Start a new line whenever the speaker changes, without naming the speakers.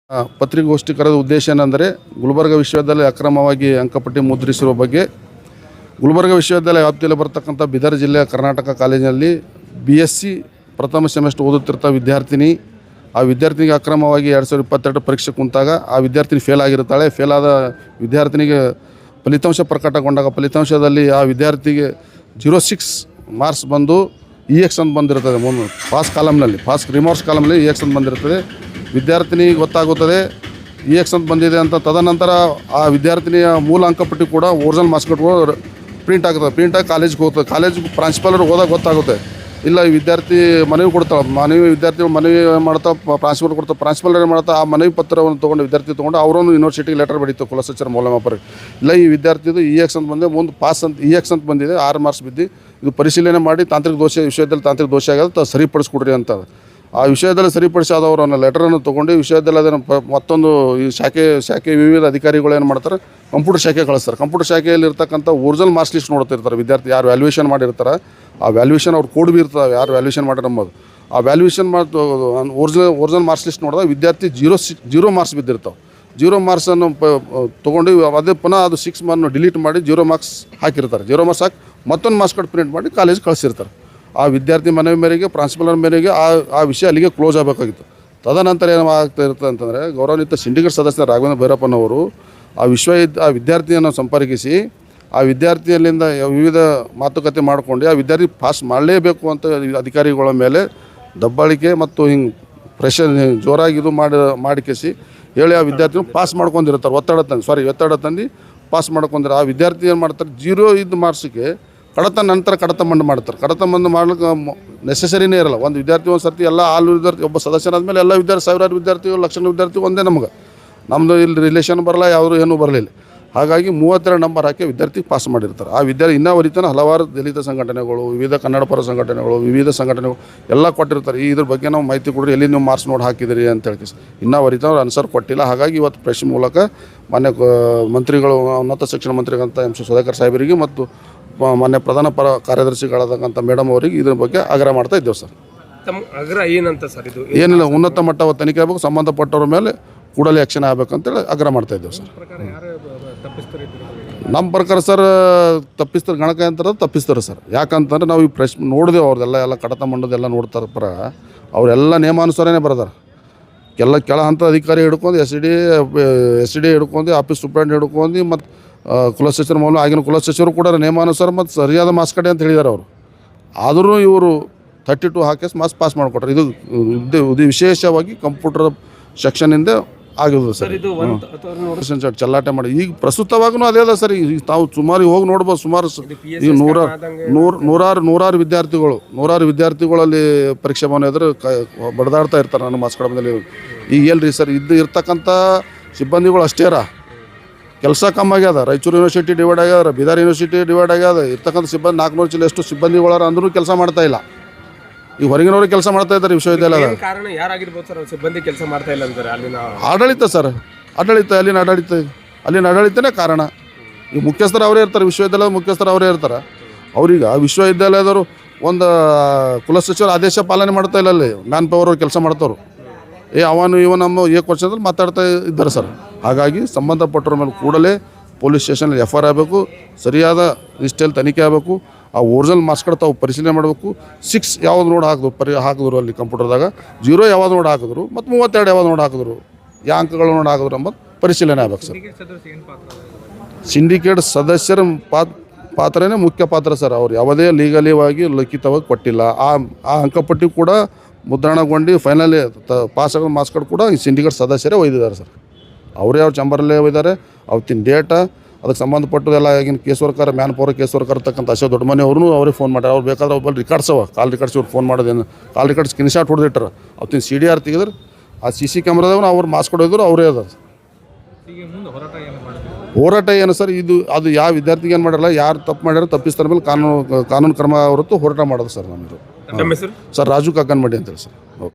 ಪತ್ರಿಕಾಗೋಷ್ಠಿ ಕರೆದ ಉದ್ದೇಶ ಏನೆಂದರೆ ಗುಲ್ಬರ್ಗ ವಿಶ್ವವಿದ್ಯಾಲಯ ಅಕ್ರಮವಾಗಿ ಅಂಕಪಟ್ಟಿ ಮುದ್ರಿಸಿರುವ ಬಗ್ಗೆ ಗುಲ್ಬರ್ಗ ವಿಶ್ವವಿದ್ಯಾಲಯ ವ್ಯಾಪ್ತಿಯಲ್ಲಿ ಬರ್ತಕ್ಕಂಥ ಬೀದರ್ ಜಿಲ್ಲೆಯ ಕರ್ನಾಟಕ ಕಾಲೇಜಿನಲ್ಲಿ BSc ಪ್ರಥಮ ಸೆಮಿಸ್ಟರ್ ಓದುತ್ತಿರ್ತ ವಿದ್ಯಾರ್ಥಿನಿ ಆ ವಿದ್ಯಾರ್ಥಿನಿಗೆ ಅಕ್ರಮವಾಗಿ 2022 ಪರೀಕ್ಷೆ ಕುಂತಾಗ ಆ ವಿದ್ಯಾರ್ಥಿನಿ ಫೇಲ್ ಆಗಿರ್ತಾಳೆ. ಫೇಲ್ ಆದ ವಿದ್ಯಾರ್ಥಿನಿಗೆ ಫಲಿತಾಂಶ ಪ್ರಕಟಗೊಂಡಾಗ ಫಲಿತಾಂಶದಲ್ಲಿ ಆ ವಿದ್ಯಾರ್ಥಿಗೆ 06 ಮಾರ್ಕ್ಸ್ ಬಂದು EX ಅಂತ ಬಂದಿರ್ತದೆ. ಮುಂದೆ ಪಾಸ್ ಕಾಲಮ್ನಲ್ಲಿ ರಿಮಾರ್ಕ್ಸ್ ಕಾಲಮ್ನಲ್ಲಿ EX ಅಂತ ಬಂದಿರ್ತದೆ. ವಿದ್ಯಾರ್ಥಿನಿಗೆ ಗೊತ್ತಾಗುತ್ತದೆ EX ಅಂತ ಬಂದಿದೆ ಅಂತ. ತದನಂತರ ಆ ವಿದ್ಯಾರ್ಥಿನಿಯ ಮೂಲ ಅಂಕಪಟ್ಟಿ ಕೂಡ ಒರಿಜಿನಲ್ ಮಾರ್ಕ್ಸ್ ಕಾರ್ಡ್ ಪ್ರಿಂಟ್ ಆಗುತ್ತೆ. ಪ್ರಿಂಟಾಗಿ ಕಾಲೇಜ್ಗೆ ಹೋಗ್ತದೆ. ಕಾಲೇಜ್ ಪ್ರಿನ್ಸಿಪಾಲರು ಹೋದಾಗ ಗೊತ್ತಾಗುತ್ತೆ. ಇಲ್ಲ ಈ ವಿದ್ಯಾರ್ಥಿ ಮನವಿ ಕೊಡ್ತಾಳೆ, ವಿದ್ಯಾರ್ಥಿಗಳು ಮನವಿ ಮಾಡ್ತಾ ಪ್ರಿನ್ಸಿಪಲ್ ಕೊಡ್ತಾರೆ. ಪ್ರಿನ್ಸಿಪಲ್ ಏನು ಮಾಡ್ತಾ ಆ ಮನವಿ ಪತ್ರವನ್ನು ತೊಗೊಂಡು ವಿದ್ಯಾರ್ಥಿ ತೊಗೊಂಡು ಅವರನ್ನು ಯೂನಿವರ್ಸಿಟಿಗೆ ಲೆಟರ್ ಬರೀತಾರೆ ಕುಲಸಚಿವರು ಮೌಲ್ಯಮಾಪರಿಗೆ. ಇಲ್ಲ ಈ ವಿದ್ಯಾರ್ಥಿದು EX ಅಂತ ಬಂದೆ, ಮುಂದೆ ಪಾಸ್ ಅಂತ EX ಅಂತ ಬಂದಿದೆ, 6 ಮಾರ್ಕ್ಸ್ ಬಿದ್ದು ಇದು ಪರಿಶೀಲನೆ ಮಾಡಿ ತಾಂತ್ರಿಕ ದೋಷ ವಿಷಯದಲ್ಲಿ ತಾಂತ್ರಿಕ ದೋಷ ಆಗೋದು ಸರಿಪಡಿಸ್ಕೊಡ್ರಿ ಅಂತ. ಆ ವಿಷಯದಲ್ಲಿ ಸರಿಪಡಿಸಿ ಆದವರನ್ನು ಲೆಟರನ್ನು ತೊಗೊಂಡು ವಿಶ್ವವಿದ್ಯಾಲಯದ ಮತ್ತೊಂದು ಈ ಶಾಖೆ ವಿವಿಧ ಅಧಿಕಾರಿಗಳು ಏನು ಮಾಡ್ತಾರೆ, ಕಂಪ್ಯೂಟರ್ ಶಾಖೆ ಕಳಿಸ್ತಾರೆ. ಕಂಪ್ಯೂಟರ್ ಶಾಖೆಯಲ್ಲಿ ಇರ್ತಕ್ಕಂಥ ಒರಿಜಿನಲ್ ಮಾರ್ಕ್ಸ್ ಲಿಸ್ಟ್ ನೋಡ್ತಿರ್ತಾರೆ. ವಿದ್ಯಾರ್ಥಿ ಯಾರು ವ್ಯಾಲ್ಯೂಯೇಷನ್ ಮಾಡಿರ್ತಾರೆ ಆ ವ್ಯಾಲ್ಯೂಯೇಷನ್ ಅವ್ರು ಕೋಡ್ ಬಿ ಇರ್ತದೆ, ಯಾರು ವ್ಯಾಲ್ಯೂಯೇಷನ್ ಮಾಡಿರಂಬೋದು ಆ ವ್ಯಾಲ್ಯೂಯೇಷನ್ ಮಾಡಿ ಒರಿಜಿನಲ್ ಮಾರ್ಕ್ಸ್ ಲಿಸ್ಟ್ ನೋಡಿದಾಗ ವಿದ್ಯಾರ್ಥಿ 0 ಮಾರ್ಕ್ಸ್ ಬಿದ್ದಿರ್ತಾವೆ. 0 ಮಾರ್ಕ್ಸನ್ನು ತೊಗೊಂಡು ಅದೇ ಪುನಃ ಅದು 6 ಮಾರ್ಕ್ನ ಡಿಲೀಟ್ ಮಾಡಿ 0 ಮಾರ್ಕ್ಸ್ ಹಾಕಿರ್ತಾರೆ. 0 ಮಾರ್ಕ್ಸ್ ಹಾಕಿ ಮತ್ತೊಂದು ಮಾರ್ಕ್ಸ್ ಕಾರ್ಡ್ ಪ್ರಿಂಟ್ ಮಾಡಿ ಕಾಲೇಜ್ ಕಳಿಸಿರ್ತಾರೆ. ಆ ವಿದ್ಯಾರ್ಥಿ ಮನವಿ ಮೇರೆಗೆ ಪ್ರಿನ್ಸಿಪಲರ ಮೇರೆಗೆ ಆ ವಿಷಯ ಅಲ್ಲಿಗೆ ಕ್ಲೋಸ್ ಆಗಬೇಕಾಗಿತ್ತು. ತದನಂತರ ಏನು ಆಗ್ತಾ ಇರ್ತದೆ ಅಂತಂದರೆ ಗೌರವಾನ್ವಿತ ಸಿಂಡಿಕೇಟ್ ಸದಸ್ಯ ರಾಘವೇಂದ್ರ ಭೈರಪ್ಪನವರು ಆ ವಿದ್ಯಾರ್ಥಿಯನ್ನು ಸಂಪರ್ಕಿಸಿ ಆ ವಿದ್ಯಾರ್ಥಿಯಲ್ಲಿಂದ ವಿವಿಧ ಮಾತುಕತೆ ಮಾಡಿಕೊಂಡು ಆ ವಿದ್ಯಾರ್ಥಿ ಪಾಸ್ ಮಾಡಲೇಬೇಕು ಅಂತ ಅಧಿಕಾರಿಗಳ ಮೇಲೆ ದಬ್ಬಾಳಿಕೆ ಮತ್ತು ಹಿಂಗೆ ಪ್ರೆಷರ್ ಜೋರಾಗಿ ಇದು ಮಾಡಿಕೆಸಿ ಹೇಳಿ ಆ ವಿದ್ಯಾರ್ಥಿನ ಪಾಸ್ ಮಾಡ್ಕೊಂಡಿರ್ತಾರೆ. ಒತ್ತಡ ತಂದು ಪಾಸ್ ಮಾಡ್ಕೊಂಡಿರೋ ಆ ವಿದ್ಯಾರ್ಥಿ ಏನು ಮಾಡ್ತಾರೆ, 0 ಇದ್ದ ಮಾರ್ಕ್ಸಿಗೆ ಕಡತ ಮಂಡು ಮಾಡ್ತಾರೆ. ಕಡತ ಮಂಡು ಮಾಡ್ಲಿಕ್ಕೆ ನೆಸೆಸರಿನೇ ಇರಲ್ಲ. ಒಂದು ವಿದ್ಯಾರ್ಥಿ ಒಂದು ಸರ್ತಿ ಎಲ್ಲ ವಿದ್ಯಾರ್ಥಿ ಒಬ್ಬ ಸದಸ್ಯನಾದ್ಮೇಲೆ ಎಲ್ಲ ವಿದ್ಯಾರ್ಥಿ ಸಾವಿರಾರು ವಿದ್ಯಾರ್ಥಿಗಳು ಲಕ್ಷಣ ವಿದ್ಯಾರ್ಥಿ ಒಂದೇ ನಮ್ಮದು ಇಲ್ಲಿ ರಿಲೇಷನ್ ಬರಲ್ಲ, ಯಾವುದೂ ಏನೂ ಬರಲಿಲ್ಲ. ಹಾಗಾಗಿ 32 ನಂಬರ್ ಹಾಕಿ ವಿದ್ಯಾರ್ಥಿ ಪಾಸ್ ಮಾಡಿರ್ತಾರೆ. ಆ ವಿದ್ಯಾರ್ಥಿ ಇನ್ನೂವರೆತನ ಹಲವಾರು ದಲಿತ ಸಂಘಟನೆಗಳು, ವಿವಿಧ ಕನ್ನಡ ಪರ ಸಂಘಟನೆಗಳು, ವಿವಿಧ ಸಂಘಟನೆಗಳು ಎಲ್ಲ ಕೊಟ್ಟಿರ್ತಾರೆ. ಇದ್ರ ಬಗ್ಗೆ ನಾವು ಮಾಹಿತಿ ಕೊಡ್ರಿ, ಎಲ್ಲಿ ನೀವು ಮಾರ್ಕ್ಸ್ ನೋಡಿ ಹಾಕಿದಿರಿ ಅಂತ ಹೇಳಿ ಇನ್ನೂವರೆತನ ಅವ್ರು ಆನ್ಸರ್ ಕೊಟ್ಟಿಲ್ಲ. ಹಾಗಾಗಿ ಇವತ್ತು ಪ್ರೆಸ್ ಮೂಲಕ ಮಾನ್ಯ ಮಂತ್ರಿಗಳು, ಉನ್ನತ ಶಿಕ್ಷಣ ಮಂತ್ರಿಗಳಂತ M. ಸುಧಾಕರ್ ಸಾಹೇಬರಿಗೆ ಮತ್ತು ಮಾನ್ಯ ಪ್ರಧಾನ ಕಾರ್ಯದರ್ಶಿಗಳಾದಂಥ ಮೇಡಮ್ ಅವರಿಗೆ ಇದ್ರ ಬಗ್ಗೆ ಆಗ್ರಹ ಮಾಡ್ತಾ ಇದ್ದೇವೆ ಸರ್.
ತಮ್ಮ ಆಗ್ರಹ ಏನಂತ ಸರ್? ಇದು
ಏನಿಲ್ಲ, ಉನ್ನತ ಮಟ್ಟ ತನಿಖೆ ಆಗಬೇಕು, ಸಂಬಂಧಪಟ್ಟವ್ರ ಮೇಲೆ ಕೂಡಲೇ ಆ್ಯಕ್ಷನ್ ಆಗಬೇಕಂತೇಳಿ ಆಗ್ರಹ ಮಾಡ್ತಾ ಇದ್ದೇವೆ ಸರ್. ನಮ್ಮ ಪ್ರಕಾರ ಸರ್ ತಪ್ಪಿಸ್ತಾರೆ, ಗಣಕಯಂತ್ರ ತಪ್ಪಿಸ್ತಾರೆ ಸರ್. ಯಾಕಂತಂದ್ರೆ ನಾವು ಈ ಪ್ರೆಸ್ ನೋಡಿದೆವು, ಅವ್ರದ್ದೆಲ್ಲ ಕಡತ ಮಂಡದೆಲ್ಲ ನೋಡ್ತಾರೆ. ಅವರೆಲ್ಲ ನಿಯಮಾನುಸಾರನೇ ಬರ್ದಾರೆ. ಕೆಳ ಹಂತ ಅಧಿಕಾರಿ ಹಿಡ್ಕೊಂಡು ಎಸ್ ಡಿ ಹಿಡ್ಕೊಂಡು ಆಫೀಸ್ ಸೂಪ್ರೆಂಟ್ ಹಿಡ್ಕೊಂಡು ಮತ್ತು ಕುಲಸಚಿವರು ಆಗಿನ ಕುಲಸಚಿವರು ಕೂಡ ನಿಯಮಾನುಸಾರ ಮತ್ತು ಸರಿಯಾದ ಮಾರ್ಕ್ಸ್ ಕಾರ್ಡ್ ಅಂತ ಹೇಳಿದ್ದಾರೆ ಅವರು. ಆದರೂ ಇವರು 32 ಹಾಕಿ ಮಾರ್ಕ್ಸ್ ಪಾಸ್ ಮಾಡಿಕೊಟ್ರೆ. ಇದು ವಿಶೇಷವಾಗಿ ಕಂಪ್ಯೂಟರ್ ಸೆಕ್ಷನಿಂದ ಆಗಿರೋದು ಸರ್. ಚಲ್ಲಾಟೆ ಮಾಡಿ ಈಗ ಪ್ರಸ್ತುತವಾಗೂ ಅದೇ ಅದ ಸರ್. ಈಗ ತಾವು ಸುಮಾರು ಹೋಗಿ ನೋಡ್ಬೋದು. ಸುಮಾರು ಈಗ ನೂರಾರು ವಿದ್ಯಾರ್ಥಿಗಳಲ್ಲಿ ಪರೀಕ್ಷೆ ಭವನ ಎದುರು ಬಡದಾಡ್ತಾ ಇರ್ತಾರೆ. ನಾನು ಮಾರ್ಕ್ಸ್ ಕಾರ್ಡ್ ಈಗ ಎಲ್ರಿ ಸರ್ ಇರ್ತಕ್ಕಂಥ ಸಿಬ್ಬಂದಿಗಳು ಅಷ್ಟೇ ಕೆಲಸ ಕಮ್ಮಿ ಆಗ್ಯದ. ರಾಯಚೂರು ಯೂನಿವರ್ಸಿಟಿ ಡಿವೈಡ್ ಆಗ್ಯದ, ಬೀದರ್ ಯೂನಿವರ್ಸಿಟಿ ಡಿವೈಡ್ ಆಗ್ಯದ. ಇರ್ತಕ್ಕಂಥ ಸಿಬ್ಬಂದಿ 400 ಜಿಲ್ಲೆ ಎಷ್ಟು ಸಿಬ್ಬಂದಿಗಳಾರ ಅಂದ್ರೂ ಕೆಲಸ ಮಾಡ್ತಾ ಇಲ್ಲ. ಈಗ ಹೊರಗಿನವರು ಕೆಲಸ ಮಾಡ್ತಾ ಇದ್ದಾರೆ ವಿಶ್ವವಿದ್ಯಾಲಯದ.
ಕಾರಣ ಯಾರಾಗಿರ್ಬೋದು ಸರ್ ಸಿಬ್ಬಂದಿ ಕೆಲಸ ಮಾಡ್ತಾ ಇಲ್ಲ ಅಂತಾರೆ? ಅಲ್ಲಿನ
ಆಡಳಿತ ಸರ್, ಅಲ್ಲಿನ ಆಡಳಿತನೇ ಕಾರಣ. ಈ ಮುಖ್ಯಸ್ಥರು ಅವರೇ ಇರ್ತಾರೆ, ವಿಶ್ವವಿದ್ಯಾಲಯದ ಮುಖ್ಯಸ್ಥರು ಅವರೇ ಇರ್ತಾರೆ. ಅವ್ರಿಗೆ ವಿಶ್ವವಿದ್ಯಾಲಯದವರು ಒಂದು ಕುಲಸಚಿವರು ಆದೇಶ ಪಾಲನೆ ಮಾಡ್ತಾ ಇಲ್ಲ. ಅಲ್ಲಿ ಮ್ಯಾನ್ ಪವರ್ ಅವ್ರು ಕೆಲಸ ಮಾಡ್ತವ್ರು. ನಮ್ಮ ವರ್ಷದಲ್ಲಿ ಮಾತಾಡ್ತಾ ಇದ್ದಾರೆ ಸರ್. ಹಾಗಾಗಿ ಸಂಬಂಧಪಟ್ಟವ್ರ ಮೇಲೆ ಕೂಡಲೇ ಪೊಲೀಸ್ ಸ್ಟೇಷನಲ್ಲಿ FIR ಆಗಬೇಕು, ಸರಿಯಾದ ನಿಷ್ಠೆಯಲ್ಲಿ ತನಿಖೆ ಆಗಬೇಕು. ಆ ಒರಿಜಿನಲ್ ಮಾರ್ಕ್ಸ್ ಕಾರ್ಡ್ ತಾವು ಪರಿಶೀಲನೆ ಮಾಡಬೇಕು. 6 ಯಾವ್ದು ನೋಡಿ ಹಾಕಿದ್ರು ಅಲ್ಲಿ ಕಂಪ್ಯೂಟರ್ದಾಗ, 0 ಯಾವ್ದು ನೋಡಿ ಹಾಕಿದ್ರು ಮತ್ತು 32 ಯಾವ್ದು ನೋಡಿ ಹಾಕಿದ್ರು, ಯಾವ ಅಂಕಗಳು ನೋಡಿ ಹಾಕಿದ್ರು ಅಂಬದು ಪರಿಶೀಲನೆ ಆಗಬೇಕು ಸರ್. ಸಿಂಡಿಕೇಟ್ ಸದಸ್ಯರ ಪಾತ್ರನೇ ಮುಖ್ಯ ಪಾತ್ರ ಸರ್. ಅವ್ರು ಯಾವುದೇ ಲೀಗಲಿವಾಗಿ ಲಿಖಿತವಾಗಿ ಕೊಟ್ಟಿಲ್ಲ. ಆ ಅಂಕಪಟ್ಟಿ ಕೂಡ ಮುದ್ರಣಗೊಂಡು ಫೈನಲಿ ಪಾಸ್ ಆಗೋ ಮಾರ್ಕ್ಸ್ ಕಾರ್ಡ್ ಕೂಡ ಈ ಸಿಂಡಿಕೇಟ್ ಸದಸ್ಯರೇ ಒಯ್ದಿದ್ದಾರೆ ಸರ್. ಅವರೇ ಅವ್ರ ಚಂಬರಲ್ಲೇ ಒಯ್ದಾರೆ. ಅವತ್ತಿನ ಡೇಟಾ ಅದಕ್ಕೆ ಸಂಬಂಧಪಟ್ಟದೆಲ್ಲ ಆಗಿನ case worker, man power case worker ಇರ್ತಕ್ಕಂಥ ಅಶೋಕ್ ದೊಡ್ಡಮನೆ ಅವ್ರನ್ನೂ ಅವರೇ ಫೋನ್ ಮಾಡ್ಯಾರ. ಅವ್ರು ಬೇಕಾದ್ರೆ ಒಬ್ಬಲ್ಲಿ ರಿಕಾರ್ಡ್ಸ್ ಕಾಲ್ ರಿಕಾರ್ಡ್ಸ್ ಇವ್ರು ಫೋನ್ ಮಾಡೋದೇನು ಕಾಲ್ ರಿಕಾರ್ಡ್ ಸ್ಕ್ರೀನ್ಶಾಟ್ ಹೊಡೆದಿಟ್ಟಾರೆ. ಅವತ್ತಿನ CDR ತೆಗೆದ್ರೆ ಆ CC ಕ್ಯಾಮ್ರಾದಾಗ ಅವ್ರು ಮಾರ್ಕ್ಸ್ ಕಾರ್ಡ್ ಹೋದ್ರು ಅವರೇ ಅದ. ಹೋರಾಟ ಏನು ಸರ್, ಅದು ಯಾವ ವಿದ್ಯಾರ್ಥಿಗೆ ಏನು ಮಾಡಿರಲ್ಲ, ಯಾರು ತಪ್ಪು ಮಾಡ್ಯಾರ ತಪ್ಪಿಸ್ತಾರ ಮೇಲೆ ಕಾನೂನು ಕ್ರಮ ಹೊರತು ಹೋರಾಟ ಮಾಡೋದು ಸರ್. ನಮ್ಮದು ಸರ್ ರಾಜು ಕಾಕನ್ಮಡಿ ಅಂತೇಳಿ ಸರ್. ಓಕೆ.